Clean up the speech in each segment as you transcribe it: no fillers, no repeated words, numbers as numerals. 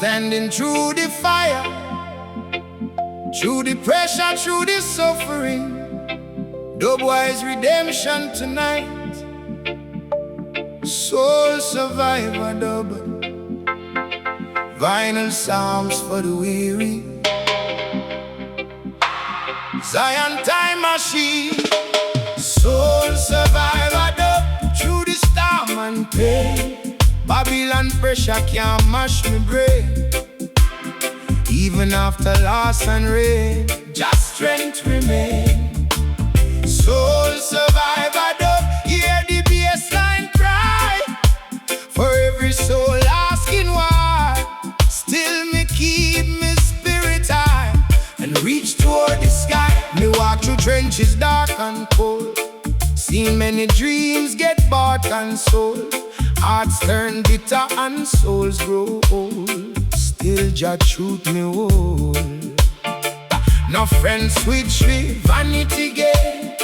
Standing through the fire, through the pressure, through the suffering. Dubwise redemption tonight. Soul survivor dub. Vinyl psalms for the weary. Zion time machine. Soul survivor dub. Through the storm and pain. Babylon pressure can't mash me brain. Even after loss and rain, just strength remain. Soul survivor dub, hear the bassline cry. For every soul asking why, still me keep me spirit high and reach toward the sky. Me walk through trenches dark and cold, seen many dreams get bought and sold. Hearts turn bitter and souls grow old. Still Jah truth me hold. No friends switch me, vanity gain.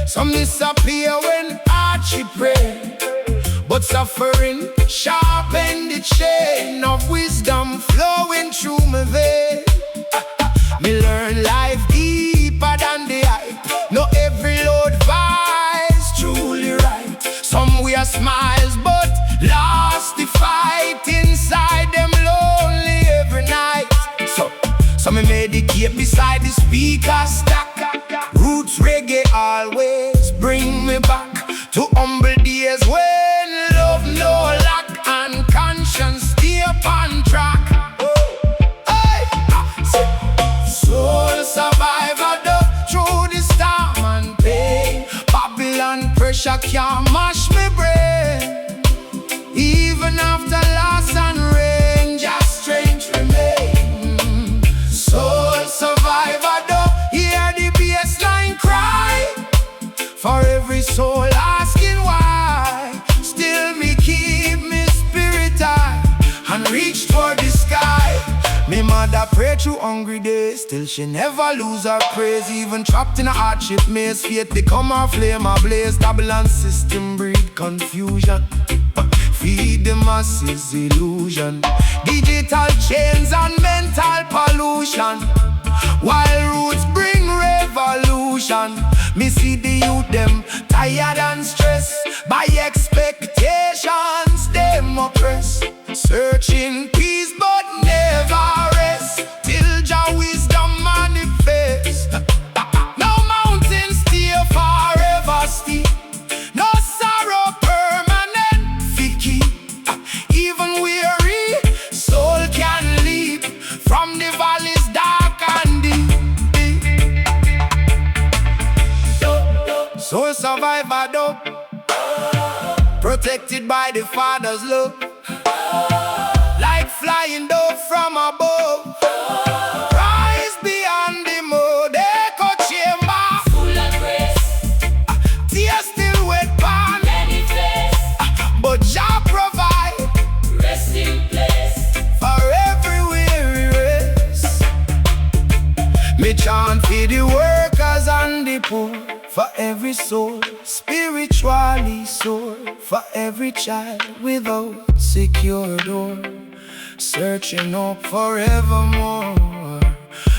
Some disappear when Archie pray. But suffering sharpen the chain of wisdom flowing through my vein. Me learn life deeper than the hype. No every load vice truly right. Some wear smiles but lost the fight inside them lonely every night. So me medicate beside the speaker stack. Roots reggae always bring me back to humble days when love no lack and conscience stay upon track. Hey! Soul survivor dub through the storm and pain. Babylon pressure can't mash me brain. Even after loss and rain, just strength remain. Soul survivor dub, hear the bassline cry. For every soul asking why, still me keep me spirit high and reach toward the sky. Me mother pray through hungry days, still she never lose her praise. Even trapped in a hardship maze, faith become her flame ablaze. Babylon system breed confusion, feed the masses illusion. Digital chains and mental pollution, while roots bring revolution. Me see the youth them tired and stressed by expectations them oppressed. Searching peace but never rest till Jah wisdom manifest. No mountains stay forever steep, no sorrow permanent fiki. Even weary soul can leap from the valleys dark and deep. Soul survivor dub, protected by the Father's love, like flying dove from above. Rise beyond the mud, echo chamber, full of grace. tears still wet pan, Many face, but Jah provide rest in place. for every weary race. Me chant for the workers and the poor, for every soul spiritually sore, for every child without secure door, searching up forevermore.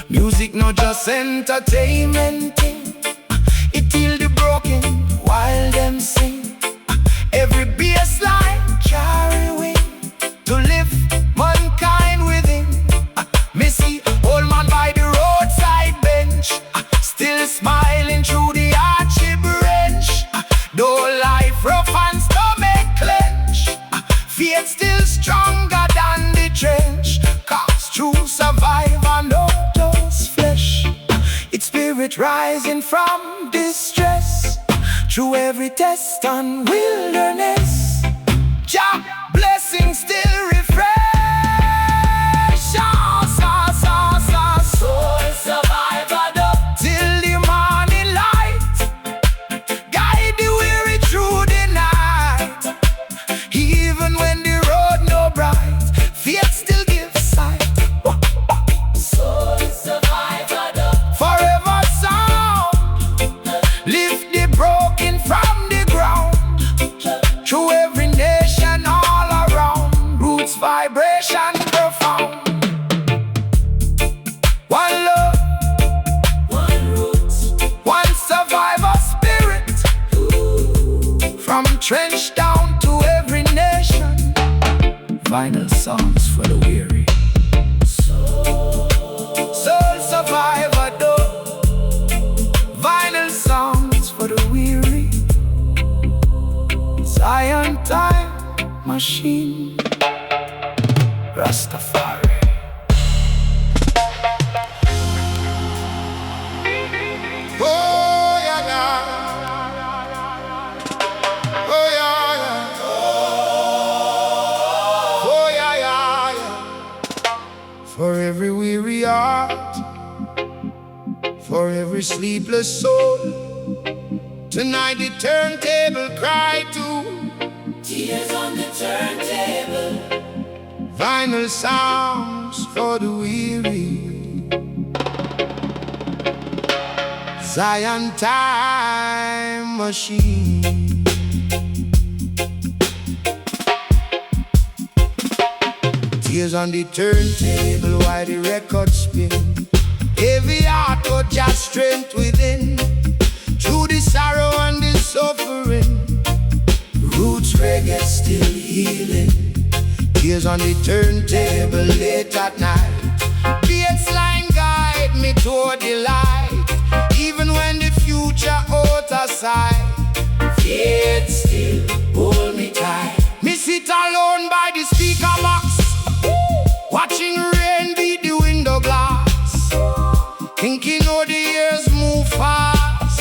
Music not just entertainment thing, it heal the broken while them sing. Every bassline carry wing to lift mankind within. Me see old man by the roadside bench, still smiling through the archy branch. Though life rough and stomach clench, faith still stronger than the trench. Cause true survivor no just flesh, its spirit rising from distress. Through every test and wilderness, Jah blessing still refresh. Soul survivor dub, Till the morning light, guide the weary through the night. Even when the road no bright, faith still gives sight. soul survivor dub, Forever sound, lift the broken from the ground. Through every nation all around, roots vibration profound. Vinyl songs for the weary. Soul survivor do. Vinyl songs for the weary. Zion time machine. Rastafari. Oh yeah, yeah. Oh yeah, yeah. Oh yeah, yeah, yeah. For every weary heart, for every sleepless soul, tonight the turntable cry too. Tears on the turntable. Vinyl sounds for the weary. Zion time machine. Tears on the turntable while the record spin. Heavy heart but just strength within. Through the sorrow and the suffering, roots reggae still healing. Tears on the turntable late at night. Bassline guide me toward the light. Even when the future out aside, faith still hold me tight. Me sit alone by the speaker box, watching rain beat the window glass, thinking how the years move fast,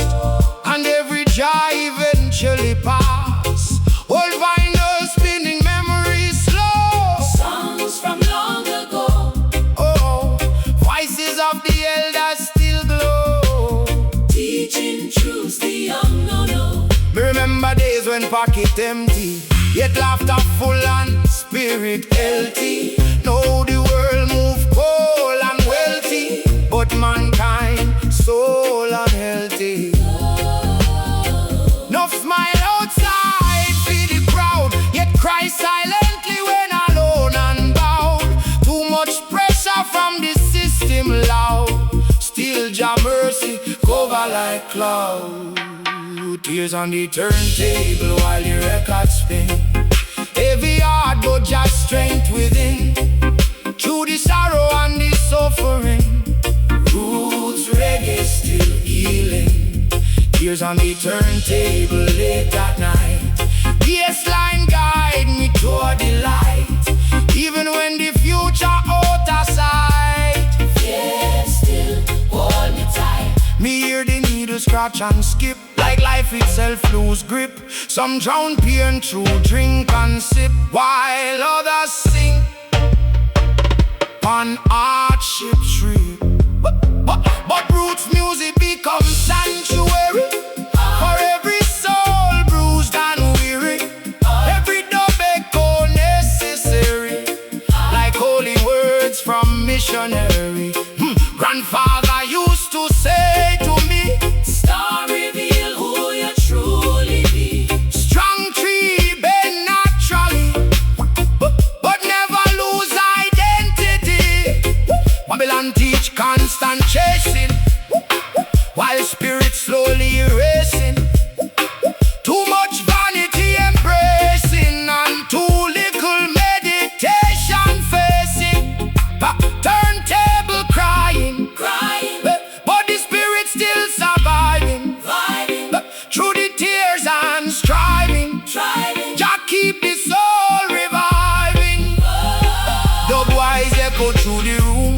and every joy eventually pass. Old vinyl spinning memories slow. Songs from long ago. Oh, voices of the elders still glow, Teaching truths the young no know. me remember days when pocket empty, yet laughter full and spirit healthy. Now the world move cold and wealthy, but mankind soul unhealthy. No smile outside for the crowd, yet cry silently when alone and bowed. Too much pressure from the system loud, still Jah mercy cover like cloud. Tears on the turntable while the record spin. Heavy heart but just strength within. Through the sorrow and the suffering, roots reggae still healing. Tears on the turntable late at night. Bassline guide me toward the light. Even when the future out of sight, Faith still hold me tight. me hear the needle scratch and skip, like life itself lose grip. Some drown pain through drink and sip, while others sink on hardship trip. But roots music becomes sanctuary for every soul bruised and weary. Every dub echo necessary, like holy words from missionary. Grandfather used to say to me, Star reveal who you truly be. strong tree bend naturally, but never lose identity. Babylon teach constant chasing, while spirit slowly erasing. Too much vanity embracing, and too little meditation facing. Turntable crying, Crying, but the spirit still surviving. vibing, Through the tears and striving, driving. Jah keep the soul reviving. Dubwise echo through the room.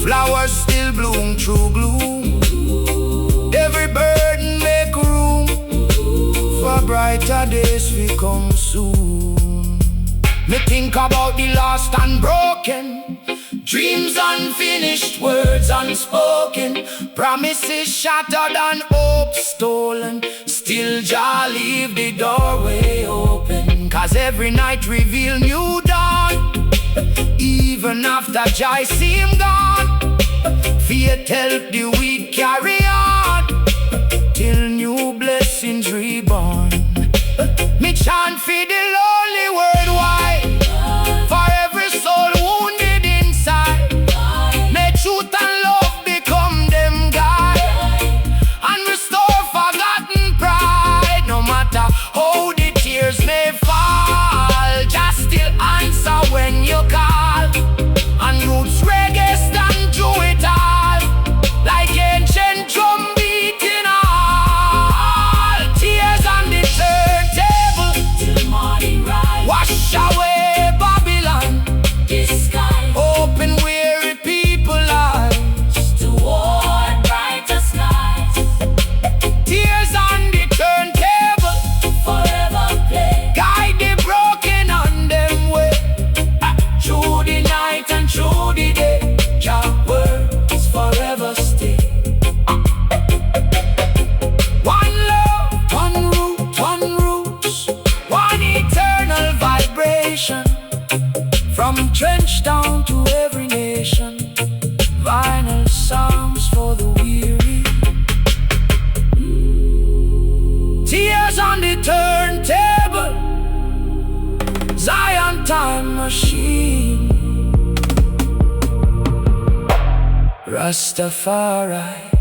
Flowers still bloom through gloom. Every burden make room for brighter days we come soon. Me think about the lost and broken, dreams unfinished, words unspoken, promises shattered and hope stolen. Still Jah leave the doorway open, 'cause every night reveal new dawn. Even after joy seem gone, faith help the weak carry on, till new blessings reborn. Me chant for the lonely worldwide, for every soul wounded inside. May truth and love become them guide, and restore forgotten pride. No matter how the tears may fall, just still From trench down to every nation, vinyl songs for the weary. Tears on the turntable, Zion time machine, Rastafari.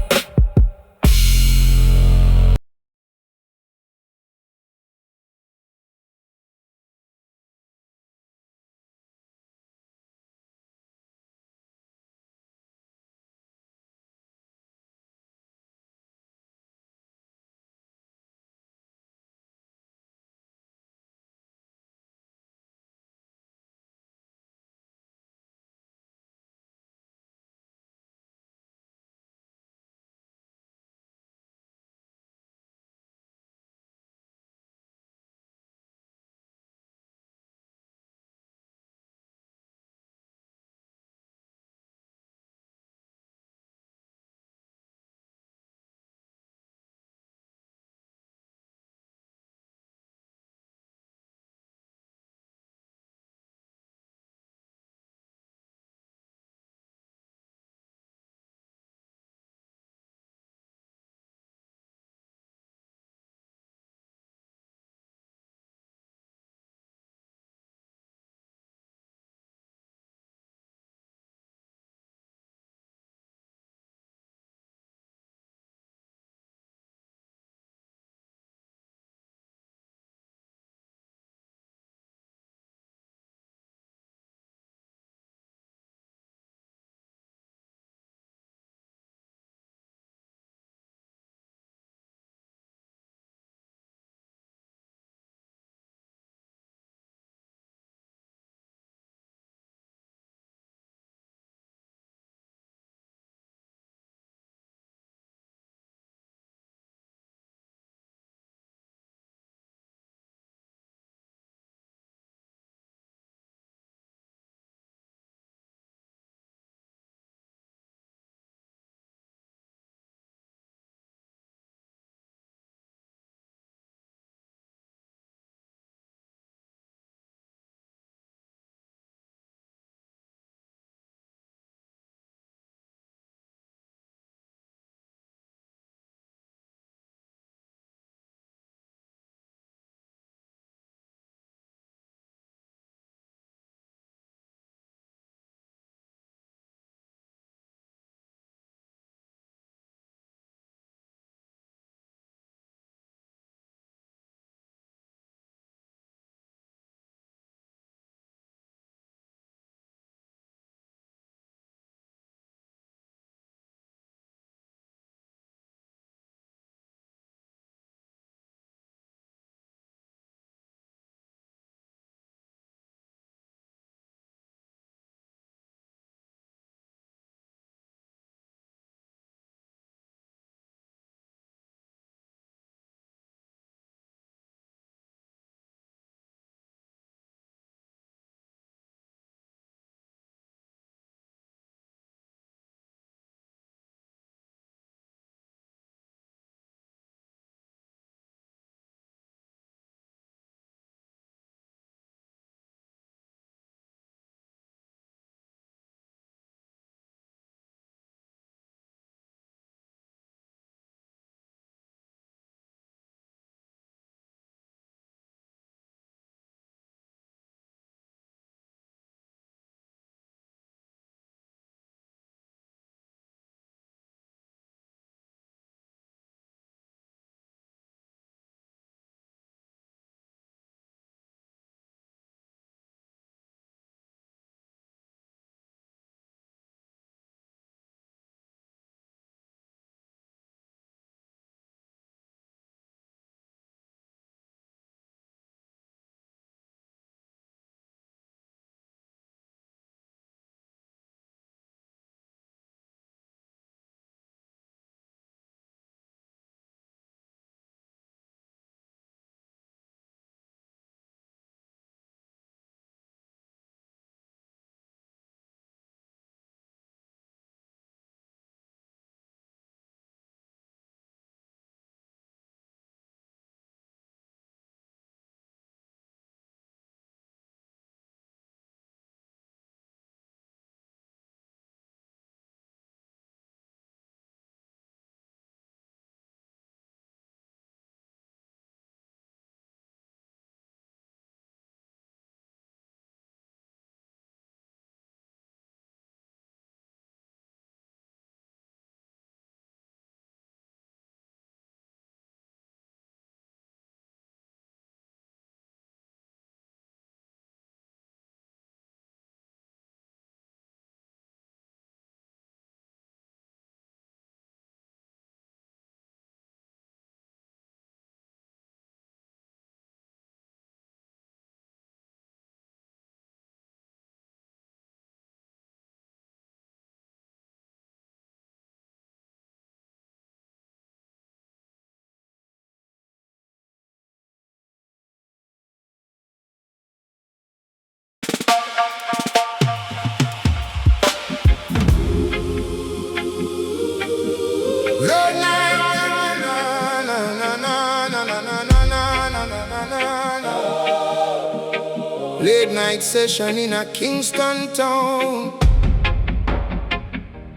late night session in a Kingston town.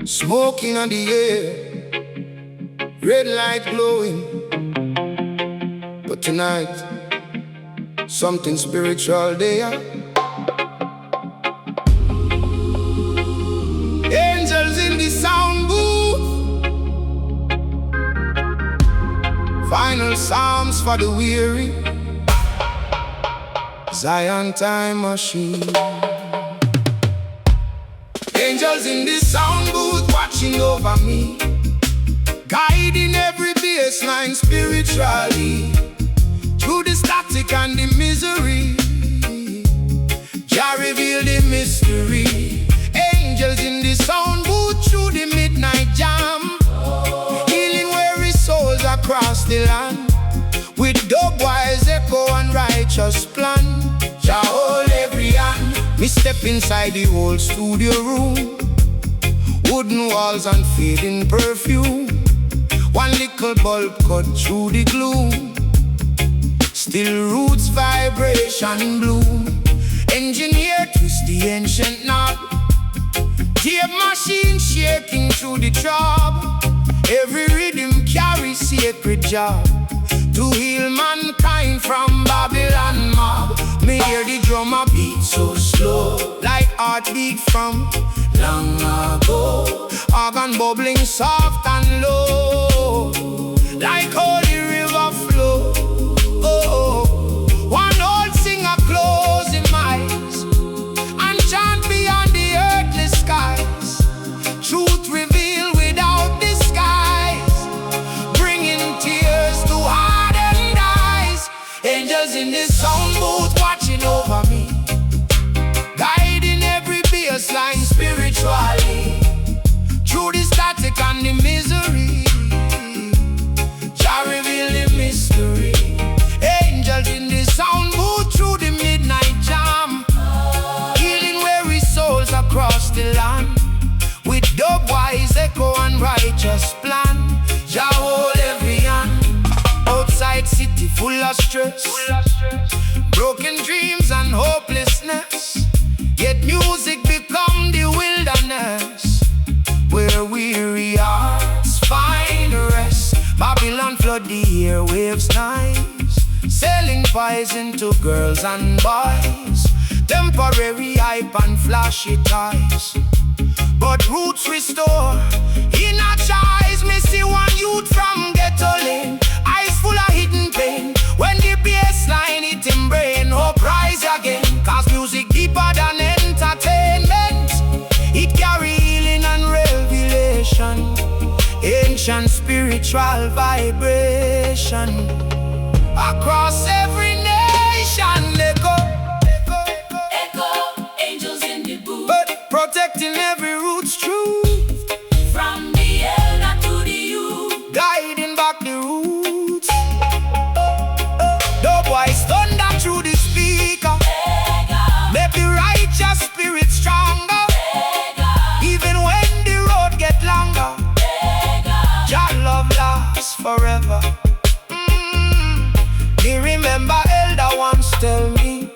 Smoking on the air, red light glowing. But tonight, something spiritual there. Angels in the sound booth, final psalms for the weary, Zion time machine. Angels in the sound booth watching over me, guiding every baseline spiritually, through the static and the misery. Jah reveal the mystery. Angels in the sound booth through the midnight jam, healing weary souls across the land, with Dubwise echo and righteous plan. Jah hold every hand. Me step inside the old studio room, wooden walls and fading perfume. One little bulb cut through the gloom, still roots vibration bloom. Engineer twist the ancient knob, tape machine shaking through the throb. Every rhythm carries sacred job to heal mankind from Babylon mob. Me hear the drummer beat so slow, like heartbeat from long ago. Organ bubbling soft and low, like holy river flow. One old singer close him eyes and chant beyond the earthly skies. Truth revealed without disguise, bringing tears to hardened eyes. Angels in the sound booth watching over me, guiding every baseline spiritually, through the static and the misery. Jah reveal the mystery. Angels in the sound booth through the midnight jam, healing weary souls across the land, with Dubwise echo and righteous plan. Jah hold every hand. Outside city full of stress, broken dreams and hopelessness, yet music become the wilderness, where weary hearts find rest. Babylon flood the airwaves nice, selling poison to girls and boys, temporary hype and flashy ties, but roots restore inner choice. Me see one youth from ghetto lane, eyes full of hidden pain. When the bassline hit him brain, hope rise again. Cause music deeper than entertainment, it carry healing and revelation, ancient spiritual vibration. Across every nation, echo, angels in the booth, but protecting every root's truth, from the elder to the youth, guiding back the roots. Dubwise thunder through the speaker, make the righteous spirit stronger, even when the road get longer. Jah love lasts forever. Me remember elder once tell me,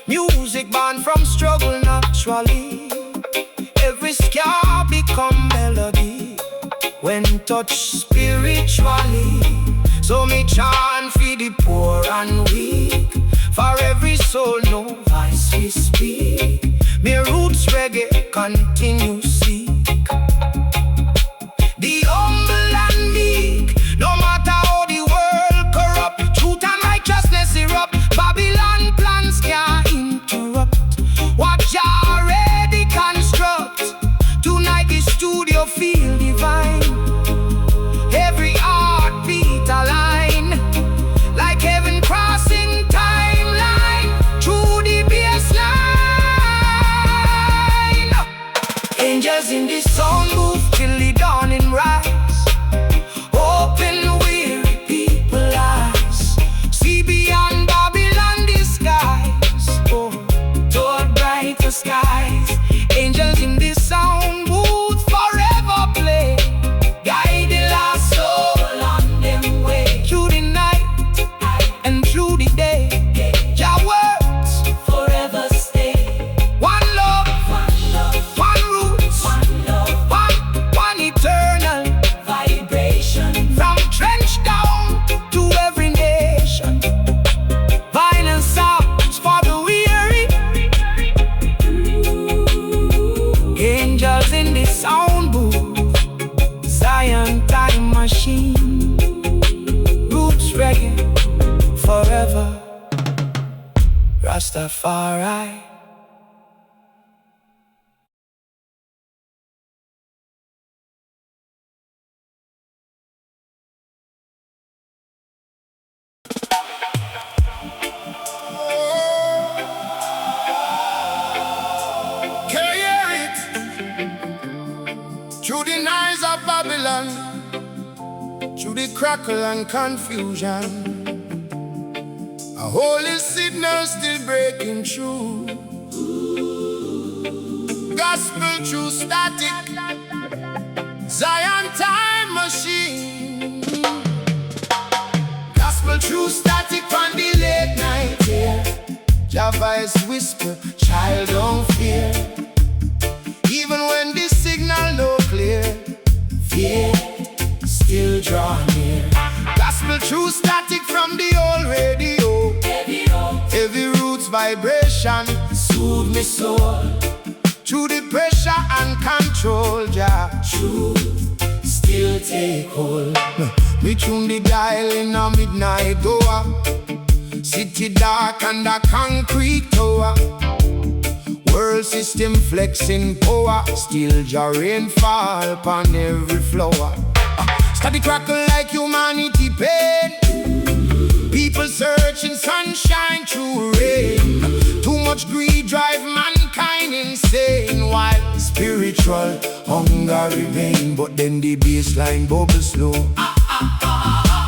music born from struggle naturally, every scar become melody when touched spiritually. So me chant for the poor and weak, for every soul no voice we speak. Me roots reggae continue seek, the humble and meek. No matter how the world corrupt, truth and righteousness erupt. Babylon plans can't interrupt what Jah already construct. Tonight the studio feel divine, every heartbeat align, like heaven crossing timeline, through the baseline. Angels in the sound booth till the dawning rise, open weary people eyes, see beyond Babylon disguise, toward brighter skies. Angels in the sound booth forever play, guiding our soul on them way, through the night and through the day. Jah works forever. sound booth, Zion time machine, roots reggae forever, Rastafari. Through the eyes of Babylon, through the crackle and confusion, a holy signal still breaking through. Gospel true static, Zion time machine. Gospel true static on the late night here. Dubwise whisper, child don't fear. Even when the signal no clear, fear still draw near. Gospel true static from the old radio. Heavy roots vibration soothe me soul. Through the pressure and control, Jah, truth still take hold. Me tune the dial in a midnight hour. City dark and a concrete tower. World system flexing power, still Jah rain fall upon every flower. Steady crackle like humanity pain. People searching sunshine through rain. Too much greed drive mankind insane, while spiritual hunger remain. But then the bassline bubble slow.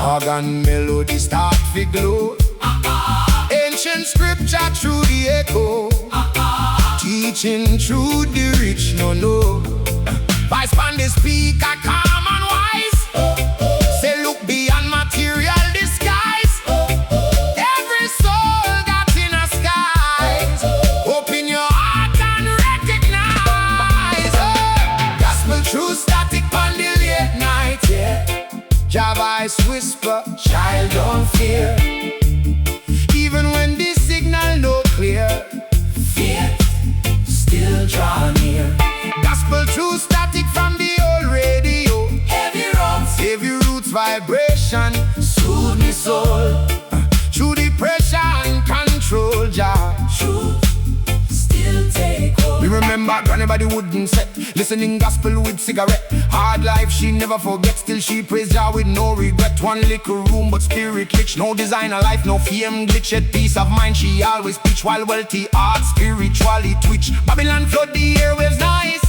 Organ melody start to glow. Ancient scripture through the echo. Teaching through the rich, no. Vice on the speaker, calm and wise. Say look beyond material disguise. Every soul got inner skies. Open your heart and recognize. Gospel true static on the late night, yeah. Dubwise whisper, child don't fear. Even when the signal no clear, fear still draw near. Gospel true static from the old radio. Heavy roots vibration soothe me soul. Through the pressure and control, Jah, truth still take hold. We remember granny by the wooden set, listening gospel with cigarette. Hard life she never forgets, still she praise Jah with no regret. One little room but spirit rich, no designer life, no fame glitch. Yet peace of mind she always preach, while wealthy heart spiritually twitch. Babylon flood the airwaves nice,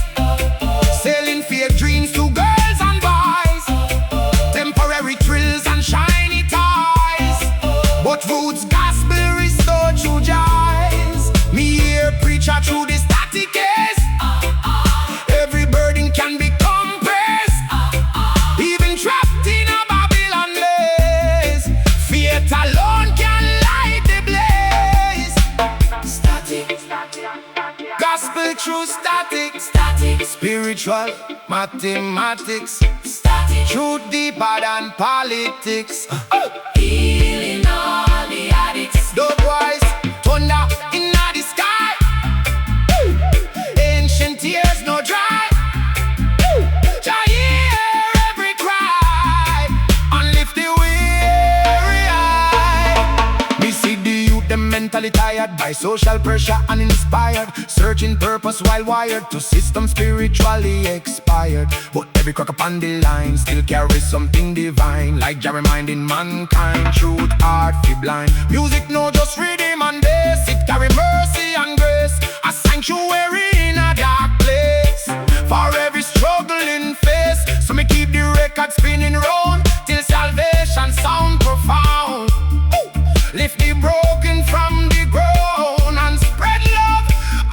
selling fake dreams to girls and boys. Temporary thrills and shiny toys, but roots gospel restored through joys. Me hear preacher through the static case. Every burden can be compressed. Even trapped in a Babylon lace, faith alone can light the blaze. Static, gospel true static. Spiritual mathematics. Truth deeper than politics. Healing all the addicts. Dubwise, thunder in the sky. Ancient tears no dry. Jah hear every cry and lift the weary eye. Me see the youth them mentally tired by social pressure and inspired, searching purpose while wired to system spiritually expired. But every crack upon the line still carries something divine, like Jah reminding mankind truth hard fi blind. Music no just rhythm and bass, it carry mercy and grace, a sanctuary in a dark place for every struggling face. So me keep the record spinning round till salvation sound profound. Lift the broken from the ground and spread love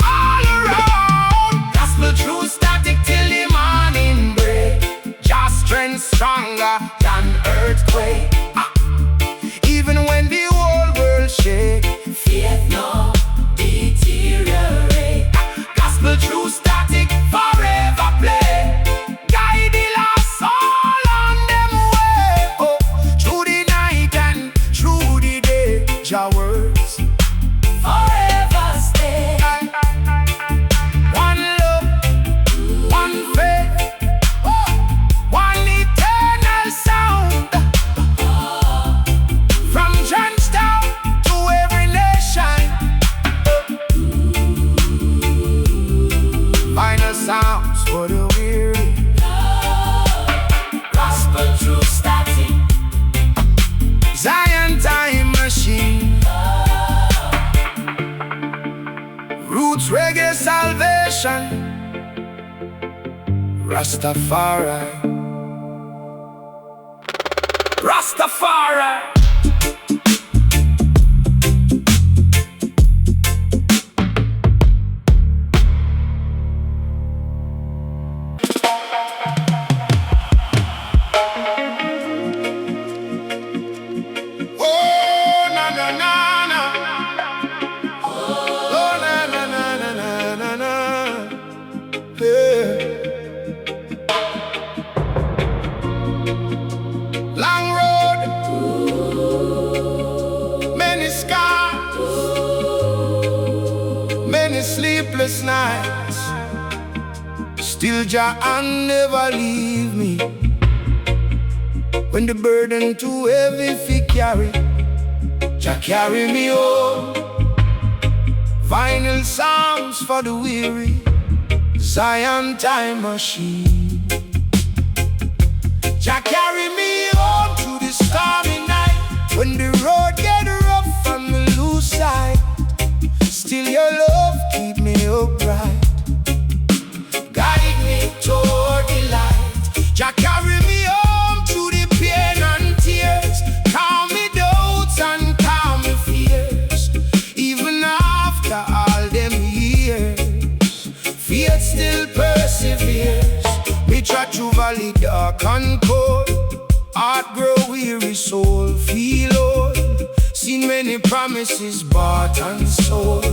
all around. Gospel true static till the morning break. Just strength stronger than earthquake. Even when the whole world shake, faith no deteriorate. sounds for the weary. Gospel true static. Zion time machine. Roots reggae salvation. Rastafari. Rastafari. Sleepless nights, still Jah and never leave me. When the burden too heavy fi carry, Jah carry me home. Vinyl sounds for the weary, Zion time machine. Jah carry me home through the stormy night. When the road get rough and the loose side, still your love keep me upright. Guide me toward the light. Jah carry me home through the pain and tears. Calm me doubts and calm me fears. Even after all them years, faith still perseveres. Me try through valley dark and cold. Heart grow weary, soul feel old. Seen many promises bought and sold.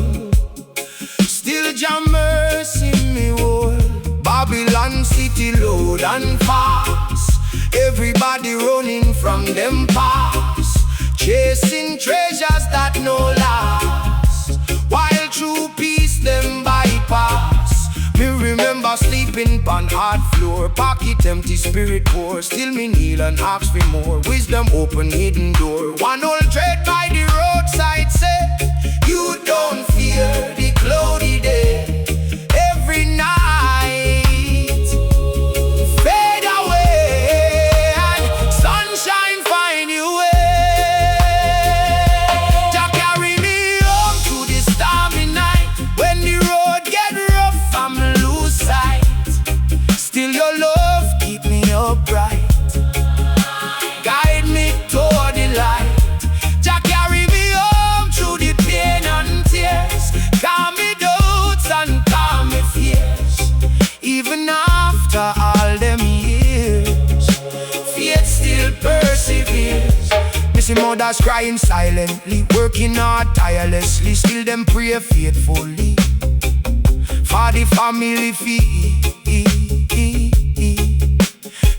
Still Jah mercy me hold. Babylon city load and fast. Everybody running from them past, chasing treasures that no last, while true peace them bypass. Me remember sleeping on hard floor, pocket empty, spirit poor. Still me kneel and ask for more. Wisdom open hidden door. One old dread by the roadside said, you don't fear the cloudy day. Every night fade away and sunshine find you way. Jah carry me home through the stormy night. When the road get rough I'm lose sight, still your love keep me upright. Guide me toward the light. Jah carry me home through the pain and tears. Calm me doubts and calm me fears. Even after all them years, faith still perseveres. Missing mothers crying silently, working hard tirelessly. Still them pray faithfully for the family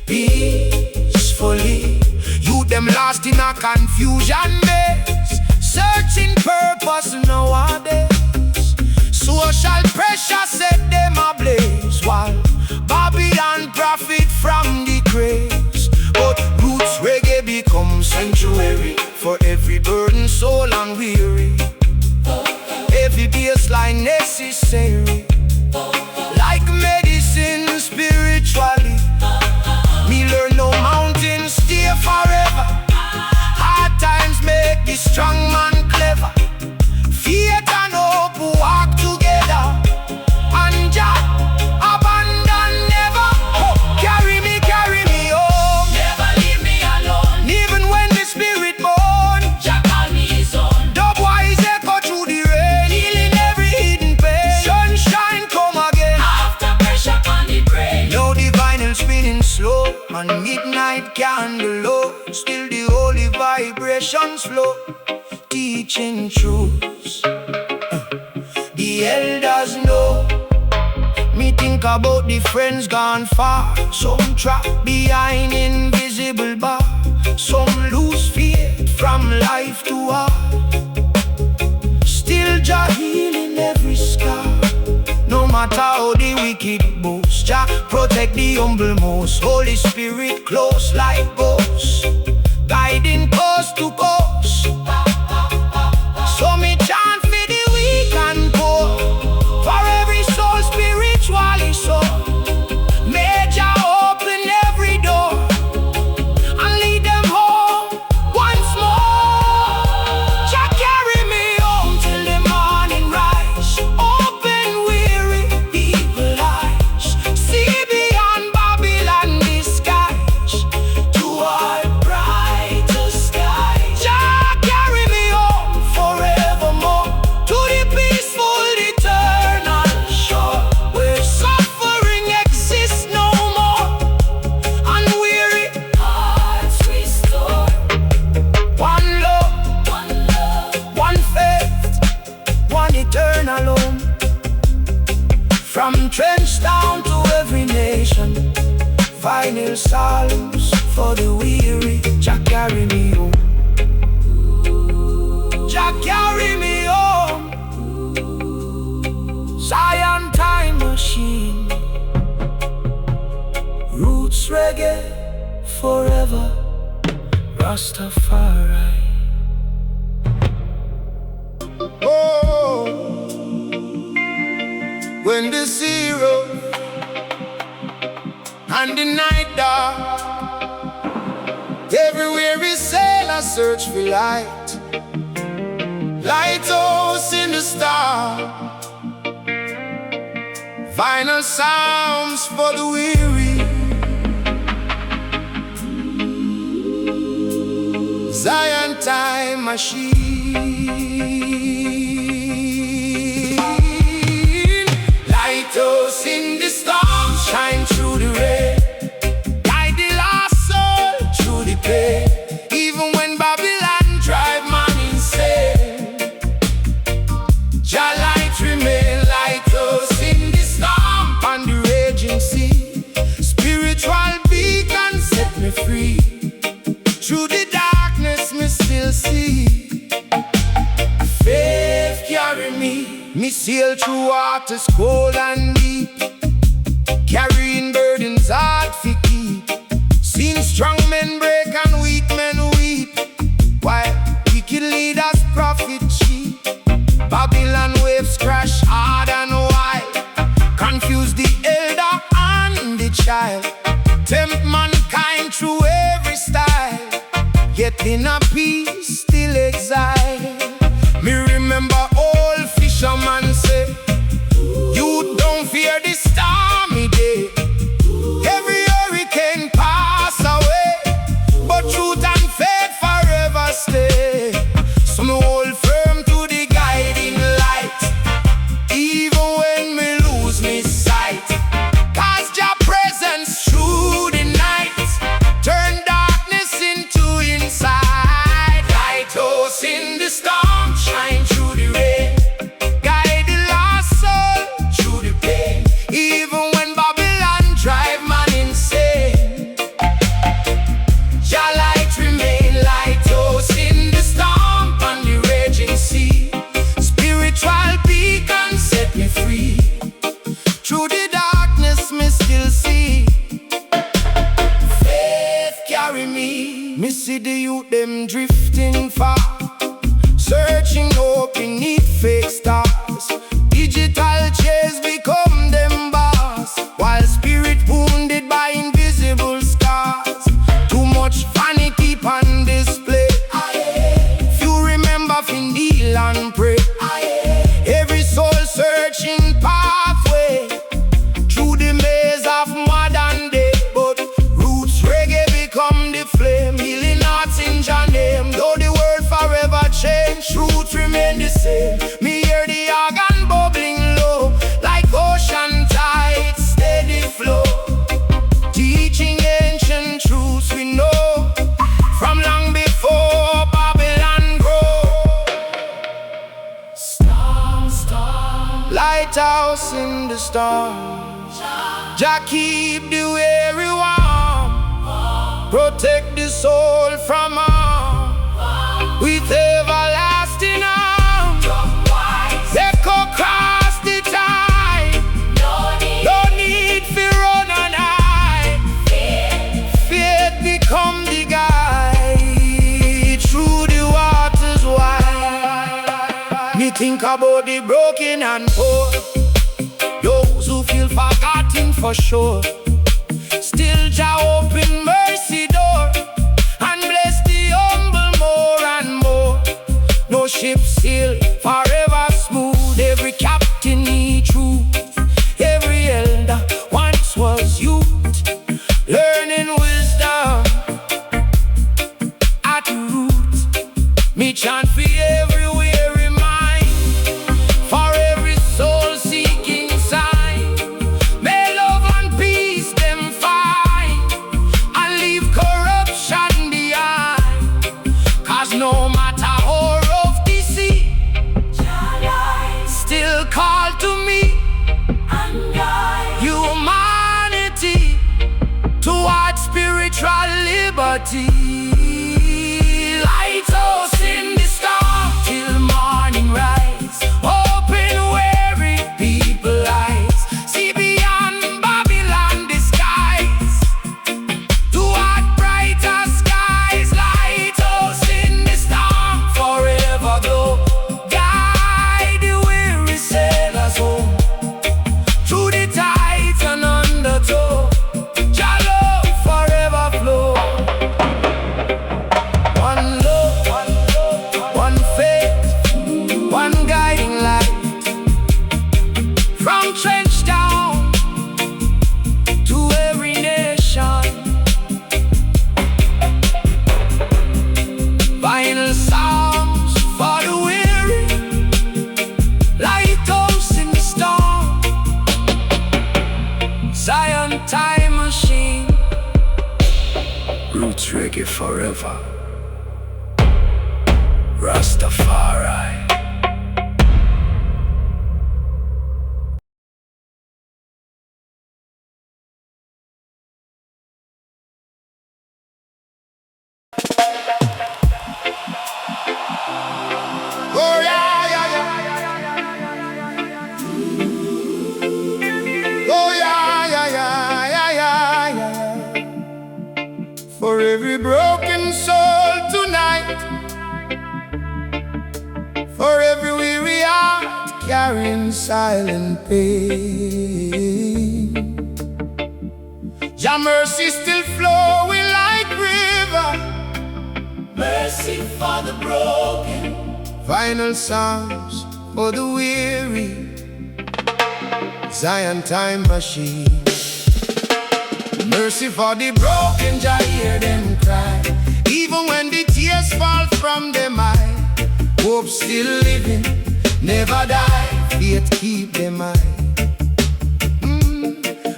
peacefully. You them lost in a confusion maze, searching purpose nowadays. Social pressure set them ablaze, while Babylon profit from the craze. But roots reggae become sanctuary for every burden, soul and weary. Every baseline necessary, like medicine spiritually. Me learn no mountain stay forever. Hard times make the strong man clever. Faith and hope walk together, and Jah abandon never. Carry me home. Never leave me alone. Even when the spirit born, Jah call me his own. Dubwise echo through the rain, healing every hidden pain. Sunshine come again After pressure on the brain. now the vinyl spinning slow, and midnight candle low. Still the holy vibrations flow, teaching truths the elders know. Me think about the friends gone far. Some trapped behind invisible bar. Some lose faith from life to heart. Still Jah healing every scar. No matter how the wicked boast, Jah protect the humble most. Holy Spirit close like ghosts, guiding coast to coast. So me chant for the weak and poor, for every soul spiritually so. From trench town to every nation, vinyl psalms for the weary. Jah carry me home. Jah carry me home. Zion time machine. Roots reggae forever. Rastafari. Oh, when the zero and the night dark, everywhere we sail I search for light. Lighthouse in the star. Vinyl sounds for the weary. Zion time machine. Lighthouse in the storm, shine through the rain. Guide the lost soul through the pain. Even when Babylon drive man insane, Jah light remain. Lighthouse in the storm and the raging sea. Spiritual beacon set me free. Through the darkness me still see. Faith carry me. Me sail through waters cold and deep, carrying burdens hard to keep. Seen strong men break and weak men weep, while wicked leaders profit cheap. Babylon waves crash hard and wide, confuse the elder and the child. Tempt mankind through every style, yet in a peace still exile. Me remember old fisherman say, you don't fear the stormy day. Every hurricane pass away, but truth and faith forever stay. So me hold firm to the guiding light, even when me lose me sight. Cause Jah presence through the night turn darkness into insight. Lighthouse in the storm, shine through the rain. Guide the lost soul through the pain. Even when Babylon drive man insane, Jah light remain. Lighthouse in the storm and the raging sea. Spiritual beacon set me free. Through the darkness me still see. Faith carry me. Me see the youth them drifting far, searching hope beneath fake stars. Digital chairs become them bars, while spirit wounded by invisible scars. Too much vanity on display. Few remember fi kneel and pray. Every soul searching pathway through the maze of modern day. But roots reggae become the flame, healing hearts in Jah name. Though the world forever change, truth remain the same. Me hear the organ bubbling low, like ocean tides steady flow. Teaching ancient truths we know, from long before Babylon grow. Storm, storm. Lighthouse in the storm. Jah keep the weary warm, protect the soul from harm with everlasting arm. Echo cross the time, no need for run and hide. Faith become the guide through the waters wide. Me think about the broken and poor, those who feel forgotten for sure. Still Jah open mercy door and bless the humble more and more. No ship sail forever smooth, every captain need truth. Every elder once was youth, learning wisdom at the root. Me chant for every weary mind, for every soul seeking sign. May love and peace liberty. Lighthouse in the storm till morning rise. Open weary people eyes. See beyond Babylon disguise. Toward brighter skies. Lighthouse in the storm forever glow. Guide the weary sailors home through the tides and undertow. Jah love forever flow. One love, one faith, one guiding light. From trench town to every nation. Final psalms for the weary. Lighthouse in the storm. Zion time machine. Roots reggae forever. Rastafari. Oh yeah, yeah, yeah. Oh yeah, yeah, yeah, yeah, yeah, yeah. For every broken soul tonight, for every weary heart carrying silent pain, Your mercy still flowing like river. Mercy for the broken. Final psalms for the weary. Zion time machine. Mercy for the broken, Jah hear them cry. Even when the tears fall from them eye, hope still living, never die. Faith keep them high.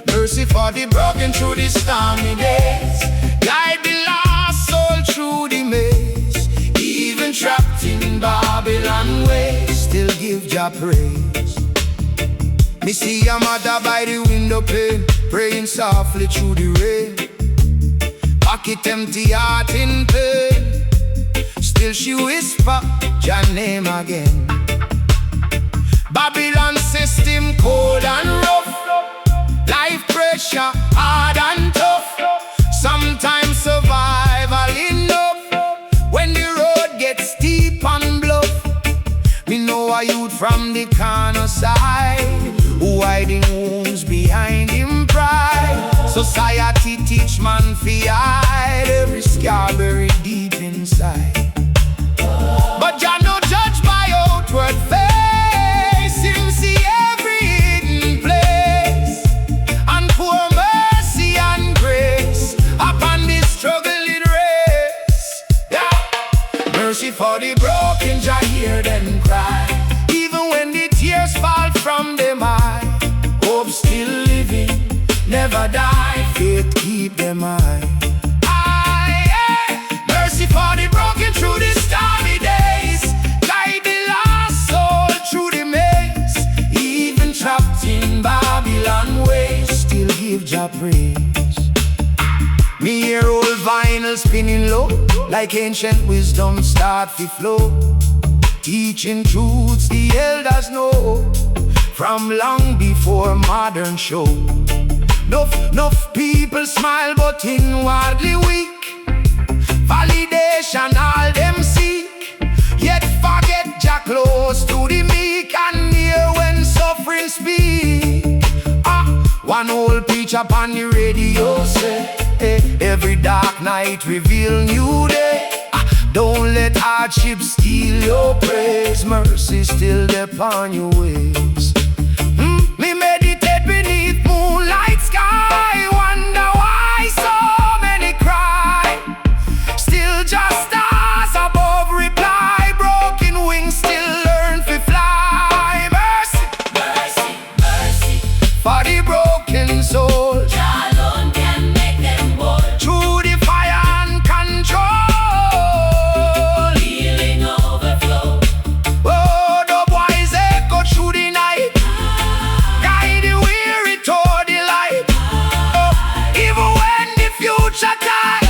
Mercy for the broken through the stormy days. Guide the lost soul through the maze. Even trapped in Babylon ways, still give Jah praise. Me see a mother by the window pane, praying softly through the rain. Pocket empty, heart in pain. Still she whisper Jah name again. Babylon system cold and rough. Life pressure hard and tough. Sometimes survival enough. When the road gets steep and bluff, me know a youth from the corner side who hiding wounds behind him pride. Society teach man fi hide every scar buried deep inside. But Jah no judge by outward face. Him see every hidden place, and pour mercy and grace upon this struggling race. Yeah. Mercy for the broken, Jah hear them cry. Even when the tears fall from them eye, hope still living, never die. Faith keep them high. Mercy for the broken through the stormy days. Guide the lost soul through the maze. Even trapped in Babylon ways, still give Jah praise. Me hear old vinyl spinning low, like ancient wisdom start to flow. Teaching truths the elders know, from long before modern show. Enough people smile but inwardly weak. Validation all them seek, yet forget Jah close to the meek and near when suffering speak. One old preach upon the radio say, every dark night reveal new day. Don't let hardship steal your praise. Mercy still upon your ways. Me meditate beneath moonlight sky. Wonder why so many cry. Still just stars above reply. Broken wings still learn to fly. Mercy, mercy, mercy for the broken soul. Jah alone can make them whole. Through the fire and control, healing overflow. Oh, Dubwise echo through the night. Guide the weary toward the light. Oh, even when the future die,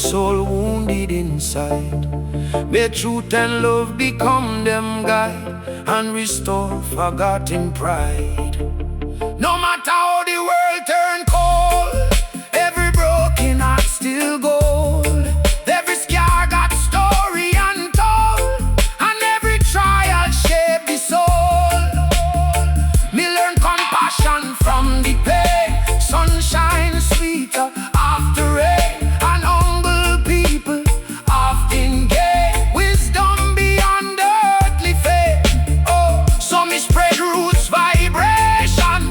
soul wounded inside. May truth and love become them guide and restore forgotten pride. No matter how the world turn cold, every broken heart still gold. Every scar got story untold, and every trial shape the soul. Me learn compassion from the pain, sunshine sweeter after rain, and humble people often gain wisdom beyond earthly fame. Oh, so me spread roots vibration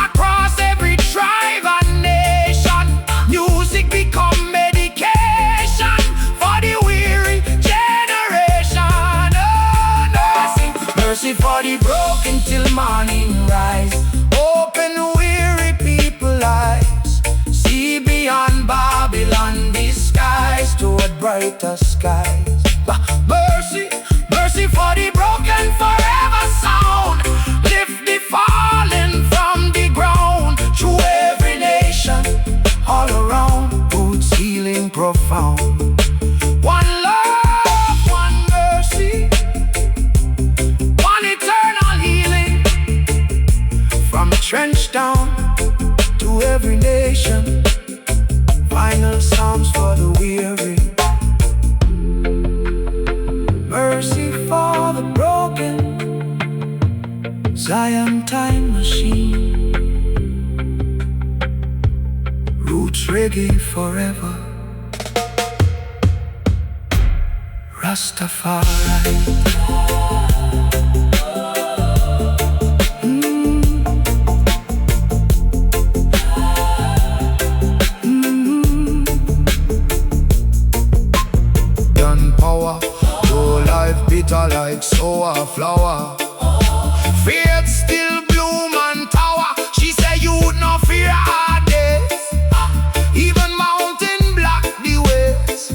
across every tribe and nation. Music become medication for the weary generation. Oh, no. Mercy for the broken till morning rise. Open weary people eyes, see beyond Babylon disguise toward brighter skies. Mercy, mercy for the broken forever sound. Lift the fallen from the ground through every nation all around. Roots healing profound. One love, one mercy, one eternal healing. From trench down to every nation, final psalms for the weary. Mercy for the broken, Zion time machine. Roots reggae forever, Rastafari. Power, no life bitter like sour flower. Faith still bloom and tower. She say you no fear hard days. Even mountain block the ways.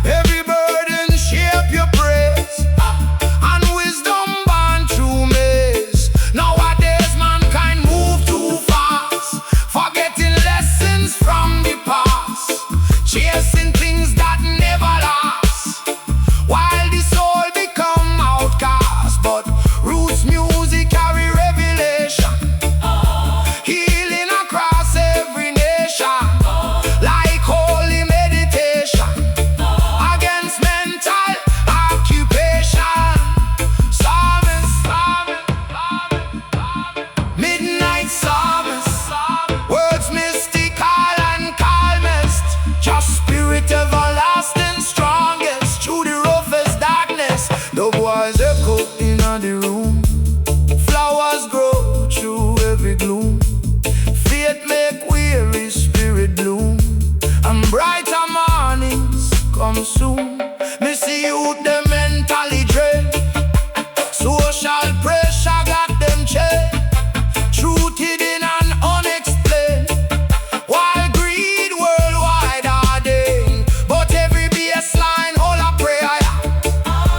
Every burden shape your praise, and wisdom born through maze. Nowadays mankind move too fast, forgetting lessons from the past, chasing things that never last, while the soul become outcast. But roots music carry revelation, healing across every nation, like holy meditation against mental occupation. Psalmist, midnight psalmist, words mystical and calmest, just spirit everlasting strongest through the roughest darkness. Dubwise echo in the room, flowers grow through every gloom. Faith make weary spirit bloom, and brighter mornings come soon. Me see youth them mentally drained, social pressure got them chained, truth hidden and unexplained, while greed worldwide ordained. But every baseline hold a prayer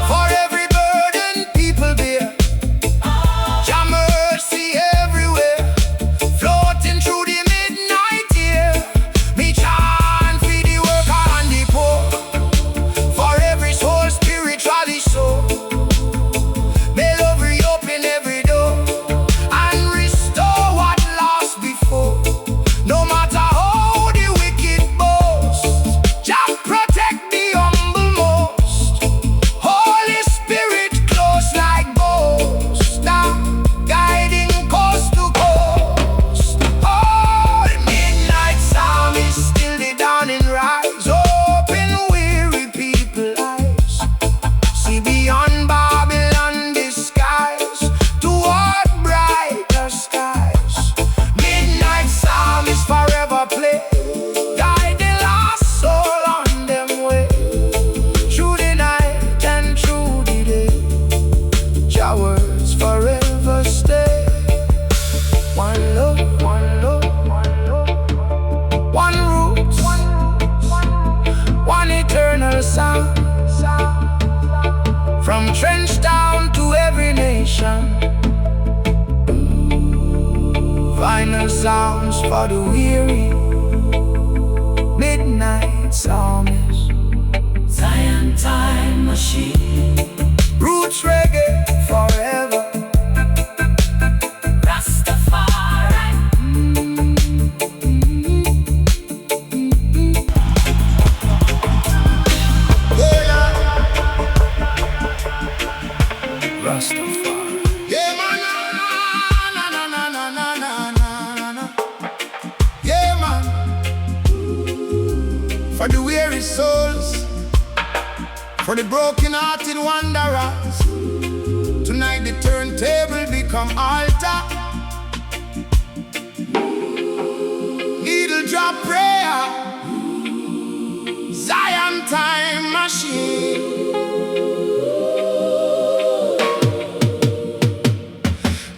for every burden people bear. Jah mercy everywhere, floating through the midnight air. Me chant for the worker and the poor, for every soul spiritually so. May love reopen every door and restore what lost before. No matter how the wicked boast, Jah protect the humble most. Holy Spirit close like ghost, now guiding coast to coast. Oh, the midnight psalm is still the dawning rise. Open weary people eyes, see beyond Babylon disguise toward brighter skies. Midnight psalm is forever play, guide the lost soul on them way, through the night and through the day. Jah words forever stay. One love, one love, one love, one roots, one eternal sound. From trench down to every nation, final sounds for the weary. Midnight psalmist. time machine. Roots reggae forever. Rastafari. Yeah. Rastafari. Yeah, man. Na, na, na, na, na, na, na, na. Yeah, man. For the weary souls, for the broken-hearted wanderers, tonight the turntable become altar. Needle drop prayer, Zion time machine.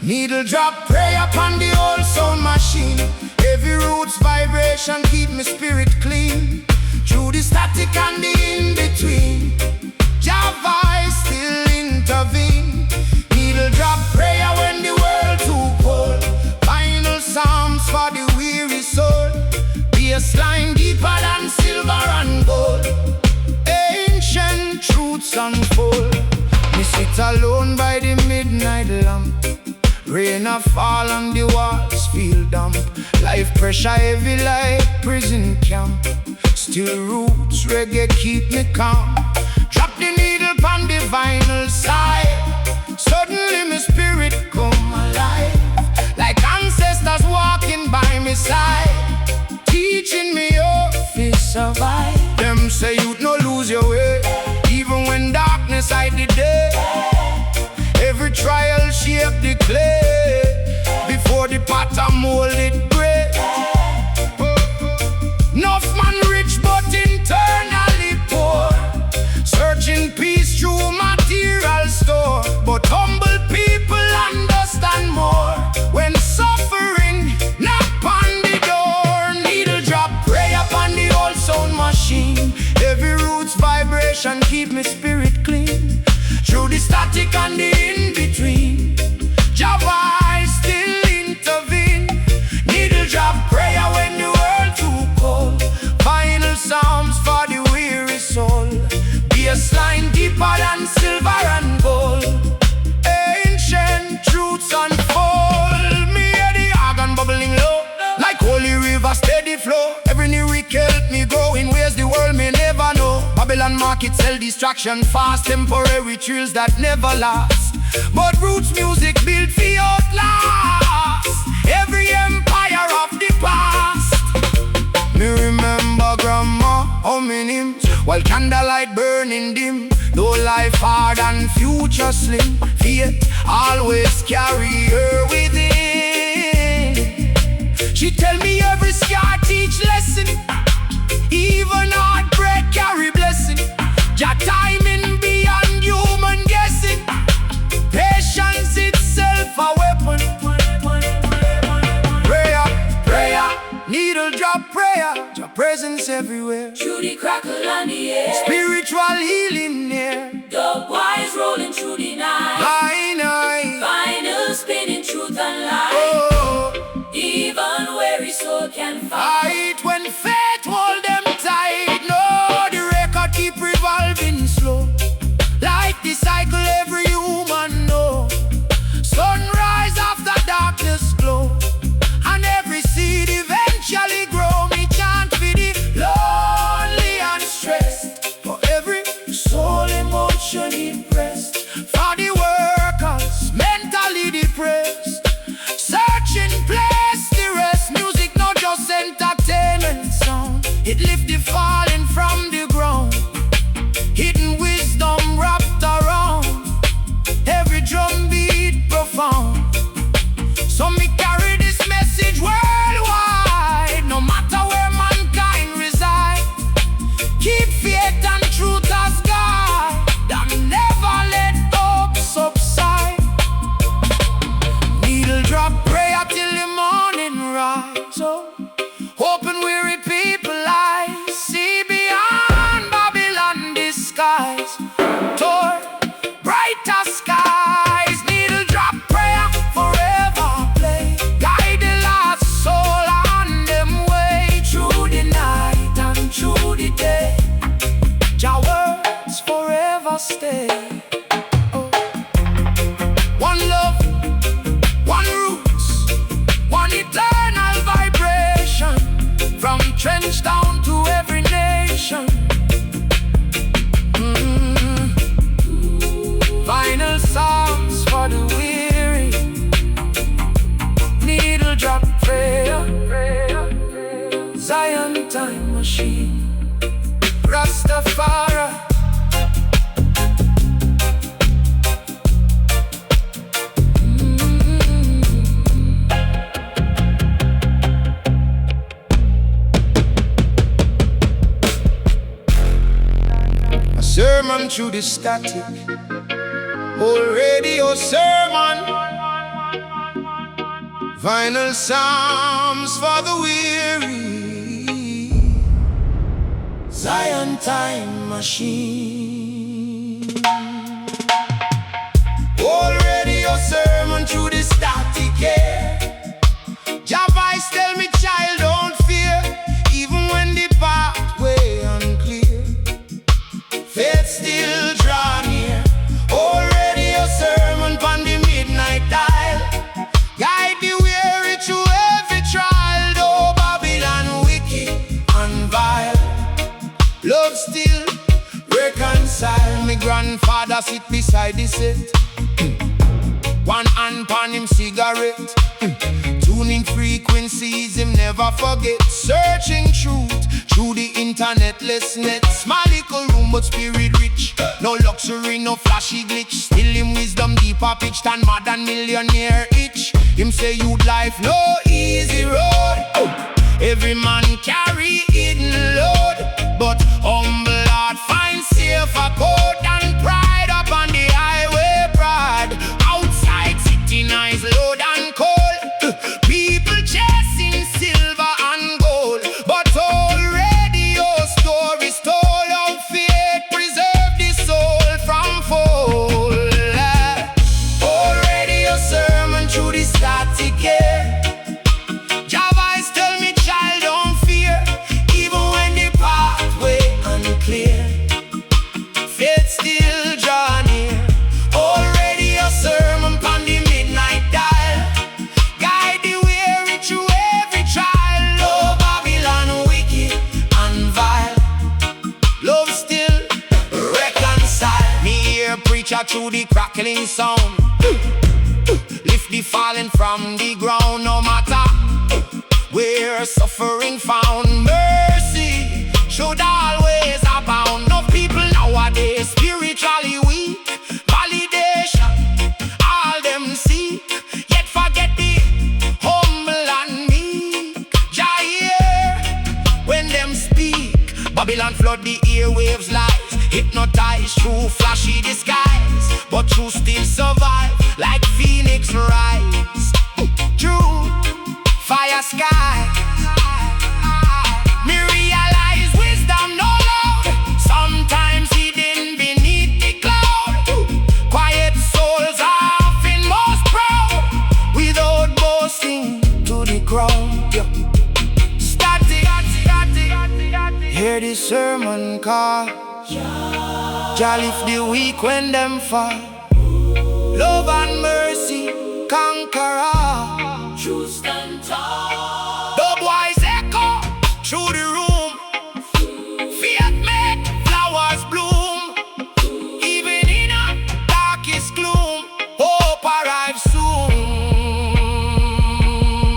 Needle drop prayer upon the old sound machine. Every roots vibration keep my spirit clean. Through the static and the in-between, Dubwise still intervene. Needle drop prayer when the world too cold. Final psalms for the weary soul. Baseline deeper than silver and gold. Ancient truths unfold. Me sit alone by the midnight lamp. Rain a fall and the walls feel damp. Life pressure heavy like prison camp. Still roots reggae keep me calm. Drop the needle on the vinyl side. Suddenly my spirit come alive, like ancestors walking by my side, teaching me how to survive. Them say you'd no lose your way, even when darkness hide the day. Every trial shape the clay, before the potter mold it great. Enough man rich but internally poor, searching peace through material store. But humble people understand more when suffering knock on the door. Needle drop prayer upon the old sound machine. Every roots vibration keep my spirit clean. Through the static and the in-between, Dubwise still intervene. Needle drop prayer when the world too cold. Final psalms for the weary soul. Baseline deeper than silver and gold. Ancient truths unfold. Me hear the organ bubbling low, like holy river steady flow. Every new week help me grow in ways the world may never know. Babylon market sell distraction fast, temporary thrills that never last. But roots music built for outlast every empire of the past. Me remember grandma humming hymns while candlelight burning dim. Though life hard and future slim, faith always carry her within. She tell me every scar teach lesson, even heartbreak carry blessing. Jah timing beyond human guessing, patience itself a weapon. Prayer, prayer, needle drop prayer, Jah presence everywhere. Through the crackle and the air, Spiritual healing near. Dubwise rolling through the night. High night. Vinyl spinning truth and light. Oh, Even weary soul can fight. fight when faith hold them tight. No, the record keep revolving slow, like the cycle every human know. Sunrise after darkness glow, and every seed eventually grow. Me chant for the lonely and stressed, for every soul in Oh. One love, one roots, one eternal vibration, from trench down to every nation. Final songs for the weary, needle drop prayer, Zion time machine, Rastafari. A sermon through the static, old radio sermon, vinyl psalms for the weary, Zion time machine. Old radio sermon through the static air. Dubwise tell me, child, don't fear, even when the pathway unclear, faith still draw near. Old radio sermon pon the midnight dial, guide the weary through every trial. Though Babylon wicked and vile, love still reconcile. My grandfather sit beside the set, one hand pon him cigarette, tuning frequencies him never forget, searching truth through the internetless net. Small little room but spirit rich, no luxury, no flashy glitch. Still him wisdom deeper pitched and more than millionaire itch. Him say youth life no easy road, every man carry hidden load, but humble heart find safer code than pride. Up on the highway pride, outside city nice load and cold, people chasing silver and gold, but all radio stories told how faith preserve the soul from fall. All radio sermon through the static air. Dubwise tell me, child, don't fear, even when the pathway unclear, faith still draw near. All radio sermon pon the midnight dial, guide the weary through every trial. Oh, Babylon wicked and vile, love still reconcile. Me hear preacher through the crackling sound, lift the fallen from the ground. No matter where suffering found, mercy should always abound. No people nowadays spiritually weak, validation all them seek, yet forget the humble and meek. Jah hear when them speak. Babylon flood the airwaves lies, hypnotize through flashy disguise, but truth still survive like phoenix rise. True fire sky, me realize wisdom no loud, sometimes hidden beneath the cloud. Quiet souls are often most proud, without boasting to the crowd. Static, hear the sermon call, Jah lift the weak when them fall. Love and mercy conquer all. True stand tall. Dubwise echo through the room, faith make flowers bloom, even in a darkest gloom, hope arrives soon.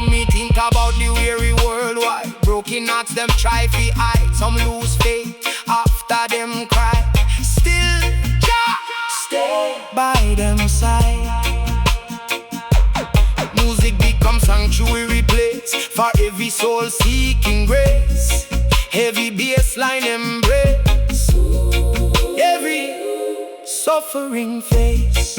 Me think about the weary worldwide, broken hearts them try to hide, some lose faith after them cry. Still Jah stay by them side. Music becomes sanctuary place for every soul seeking grace. Heavy bassline embrace every suffering face.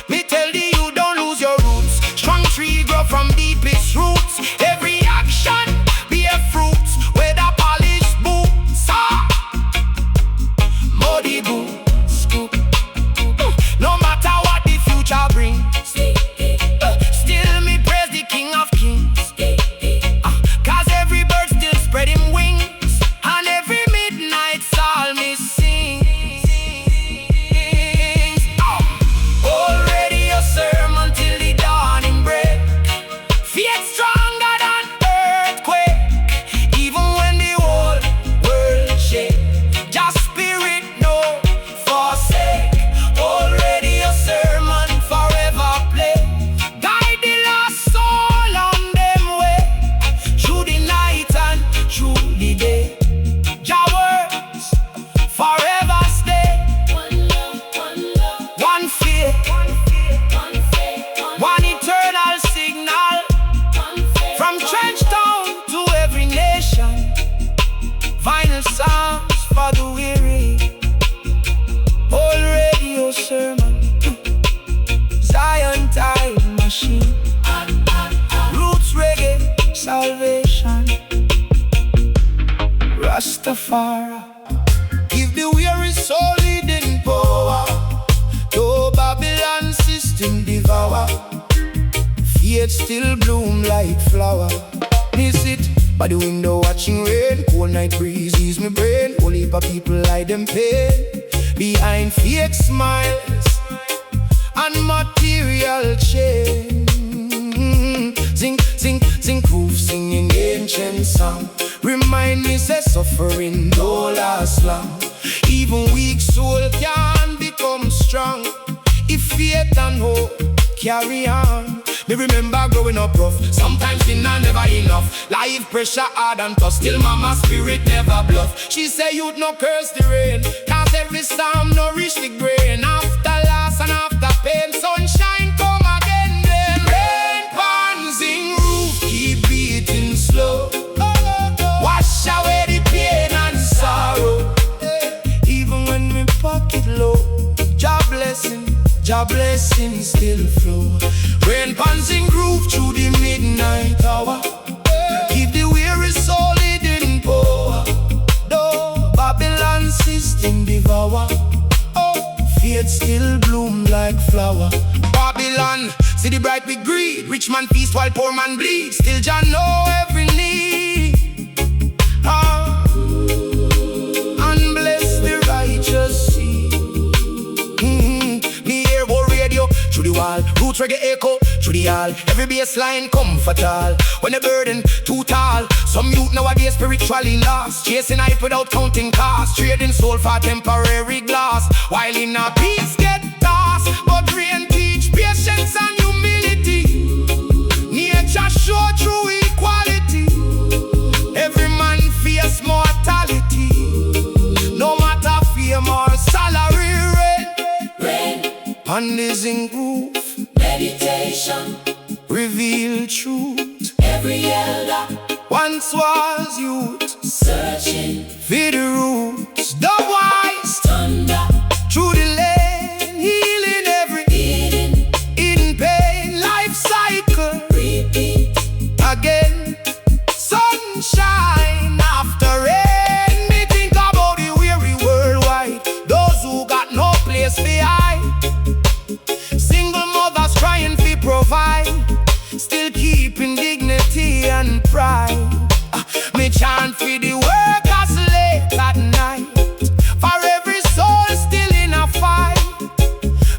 Me tell the you don't lose your roots. Strong tree grow from deepest roots. Every action bear fruits, whether polished boots or muddy boots. No matter what the future brings, still me praise the King of Kings. 'Cause every bird still spreading wings, and every midnight psalmist sings. far. Give the weary soul leading power. Though Babylon system devour, faith still bloom like flower. Me sit by the window watching rain. Cold night breeze ease my brain. Whole heap of people hide them pain behind fake smiles and material change. Zinc Roof singing ancient song. Remind me say suffering no last long. Even weak soul can become strong if faith and hope carry on. Me remember growing up rough. Sometimes dinner never enough. Life pressure hard and tough. Still mama spirit never bluff. She say you'd no curse the rain, cause every storm no reach the grain. After loss and after pain, sunshine come again then. Rain pan Zinc Roof keep beating slow. Wash away the pain and sorrow. Even when me pocket low, Jah blessing still flow. Rain pan Zinc Roof through the midnight hour. Give the weary soul hidden power. Though Babylon system devour, faith still bloom like flower. Babylon, see the bright with greed. Rich man feast while poor man bleed. Still Jah know every need. And bless the righteous seed. Me hear whole radio through the wall. Roots reggae echo through the hall. Every bass line comfortable when the burden too tall. Some youth nowadays spiritually lost, chasing hype without counting cost, trading soul for temporary glass, while in a peace get tossed. But rain teach patience and humility. Nature show true equality. Every man face mortality, no matter fame or salary. Rain on the Zinc Roof, Meditation, reveal truth. every elder Once was youth, searching, for the roots. Dubwise, thunder, through the lane, healing every hidden, hidden pain. Life cycle repeat, again. Sunshine after rain. Me think about the weary worldwide, those who got no place behind. Single mothers trying to provide, still keeping dignity and pride. Me chant for the workers late at night, for every soul still in a fight.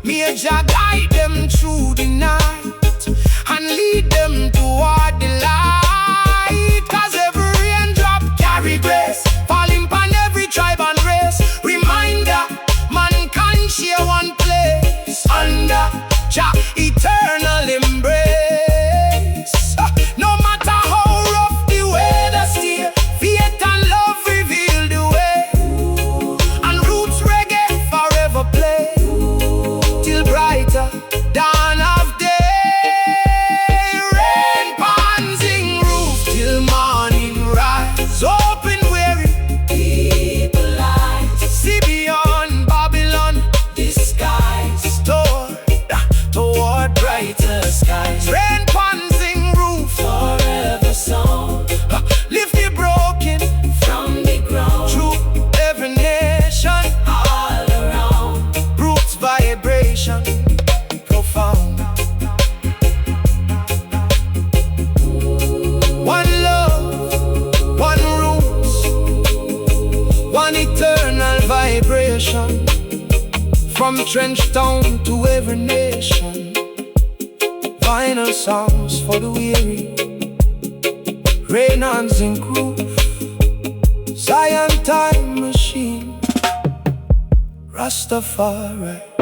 Me a Jah guide them through the night and lead them toward the light. Cause every raindrop carry grace, falling upon every tribe and race. Reminder, mankind share one place under Jah eternal embrace. No matter how rough the weather steer, faith and love reveal the way. And roots reggae forever play till brighter dawn of day. Rain pan Zinc Roof till morning rise. Open weary people eyes, see beyond Babylon disguise, toward brighter skies. Rain pan Zinc Roof, forever song, lift the broken from the ground, through every nation. all around, Roots vibration profound. One love, one roots, one eternal vibration. From trench town to every nation. Vinyl songs for the weary. Rain on Zinc Roof, Zion time machine, Rastafari.